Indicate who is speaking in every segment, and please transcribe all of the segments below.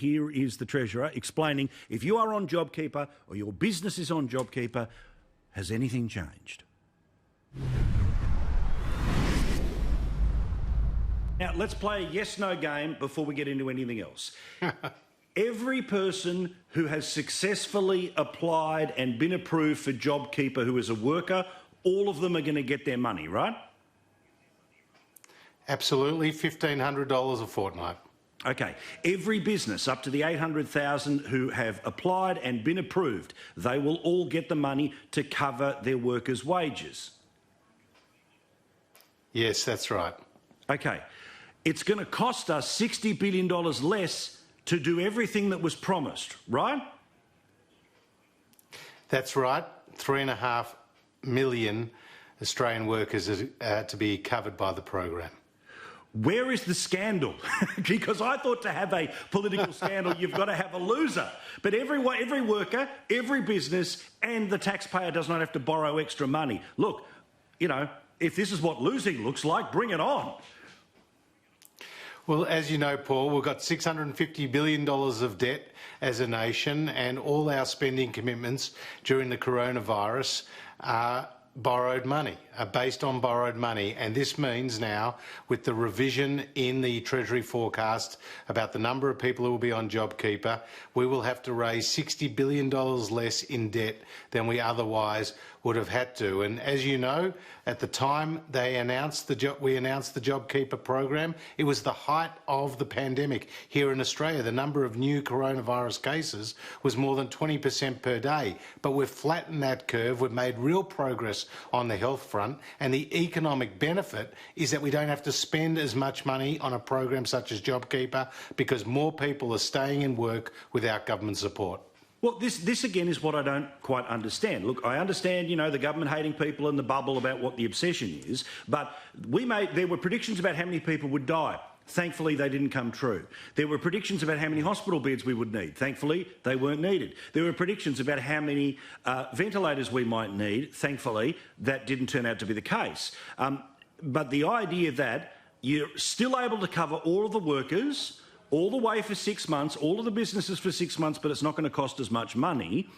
Speaker 1: here is the Treasurer explaining if you are on JobKeeper or your business is on JobKeeper, has anything changed? Now, let's play a yes-no game before we get into anything else. Every person who has successfully applied and been approved for JobKeeper who is a worker, all of them are going to get their money, right?
Speaker 2: Absolutely, $1,500 a fortnight.
Speaker 1: Okay. Every business up to the 800,000 who have applied and been approved, they will all get the money to cover their workers' wages.
Speaker 2: Yes, that's right.
Speaker 1: Okay. It's going to cost us $60 billion less to do everything that was promised, right?
Speaker 2: That's right. 3.5 million Australian workers are to be covered by the program.
Speaker 1: Where is the scandal? Because I thought to have a political scandal, you've got to have a loser. But every worker, every business and the taxpayer does not have to borrow extra money. Look, you know, if this is what losing looks like, bring it on.
Speaker 2: Well, as you know, Paul, we've got $650 billion of debt as a nation, and all our spending commitments during the coronavirus are borrowed money, are based on borrowed money. And this means now, with the revision in the Treasury forecast about the number of people who will be on JobKeeper, we will have to raise $60 billion less in debt than we otherwise would have had to. And as you know, at the time we announced the JobKeeper program, it was the height of the pandemic. Here in Australia, the number of new coronavirus cases was more than 20% per day. But we've flattened that curve, we've made real progress on the health front, and the economic benefit is that we don't have to spend as much money on a program such as JobKeeper because more people are staying in work without government support.
Speaker 1: Well, this again is what I don't quite understand. Look, I understand, you know, the government hating people and the bubble about what the obsession is, but there were predictions about how many people would die. Thankfully, they didn't come true. There were predictions about how many hospital beds we would need. Thankfully, they weren't needed. There were predictions about how many ventilators we might need. Thankfully, that didn't turn out to be the case. But the idea that you're still able to cover all of the workers all the way for 6 months, all of the businesses for 6 months, but it's not going to cost as much money.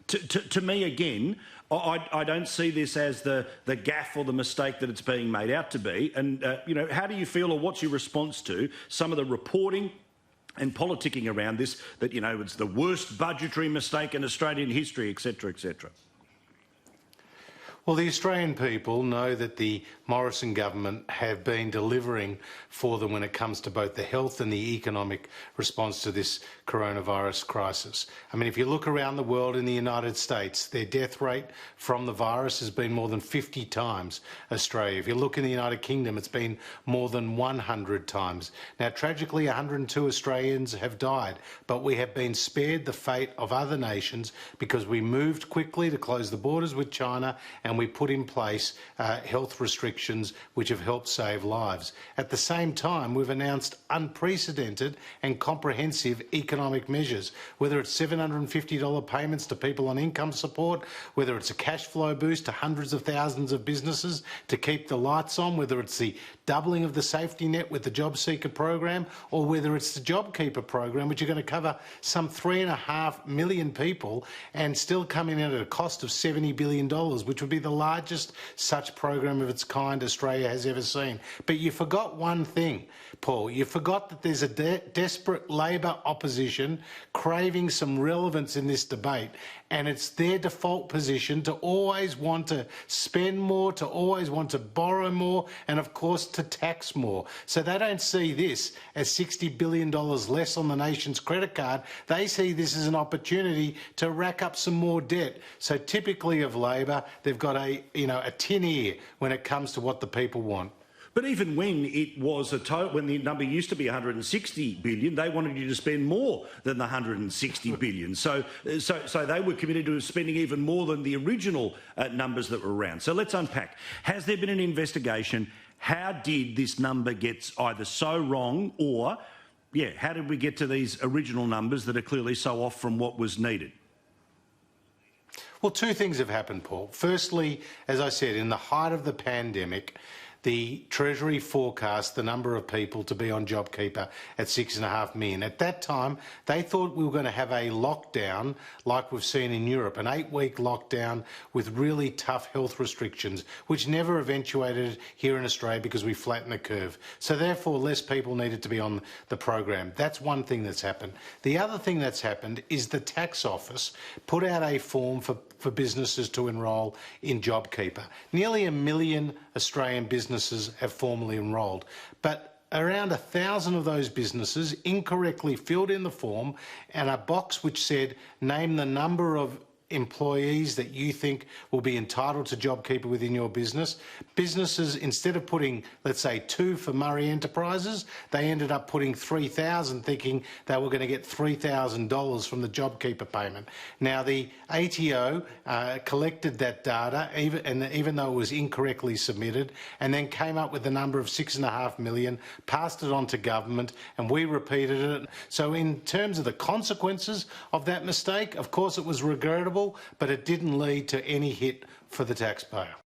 Speaker 1: To me, again, I don't see this as the gaffe or the mistake that it's being made out to be. And, you know, how do you feel, or what's your response to some of the reporting and politicking around this, that, you know, it's the worst budgetary mistake in Australian history, etc., etc.?
Speaker 2: Well, the Australian people know that the Morrison government have been delivering for them when it comes to both the health and the economic response to this coronavirus crisis. I mean, if you look around the world, in the United States, their death rate from the virus has been more than 50 times Australia. If you look in the United Kingdom, it's been more than 100 times. Now, tragically, 102 Australians have died, but we have been spared the fate of other nations because we moved quickly to close the borders with China, and we put in place health restrictions which have helped save lives. At the same time, we've announced unprecedented and comprehensive economic measures, whether it's $750 payments to people on income support, whether it's a cash flow boost to hundreds of thousands of businesses to keep the lights on, whether it's the doubling of the safety net with the Job Seeker program, or whether it's the JobKeeper program, which are going to cover some 3.5 million people and still coming in at a cost of $70 billion, which would be the largest such program of its kind Australia has ever seen. But you forgot one thing, Paul. You forgot that there's a desperate Labor opposition craving some relevance in this debate, and it's their default position to always want to spend more, to always want to borrow more, and of course to tax more. So they don't see this as $60 billion less on the nation's credit card. They see this as an opportunity to rack up some more debt. So typically of Labor, they've got a tin ear when it comes to what the people want.
Speaker 1: But even when it was when the number used to be 160 billion, they wanted you to spend more than the 160 billion. So they were committed to spending even more than the original numbers that were around. So let's unpack. Has there been an investigation? How did this number get either so wrong, or, how did we get to these original numbers that are clearly so off from what was needed?
Speaker 2: Well, two things have happened, Paul. Firstly, as I said, in the height of the pandemic, the Treasury forecast the number of people to be on JobKeeper at 6.5 million. At that time, they thought we were going to have a lockdown like we've seen in Europe, an 8-week lockdown with really tough health restrictions, which never eventuated here in Australia because we flattened the curve. So therefore, less people needed to be on the program. That's one thing that's happened. The other thing that's happened is the tax office put out a form for businesses to enrol in JobKeeper. Nearly 1 million Australian businesses have formally enrolled, but around 1,000 of those businesses incorrectly filled in the form and a box which said, name the number of employees that you think will be entitled to JobKeeper within your business. Businesses, instead of putting, let's say, 2 for Murray Enterprises, they ended up putting 3,000, thinking they were going to get $3,000 from the JobKeeper payment. Now, the ATO collected that data, even though it was incorrectly submitted, and then came up with the number of 6.5 million, passed it on to government, and we repeated it. So in terms of the consequences of that mistake, of course it was regrettable, but it didn't lead to any hit for the taxpayer.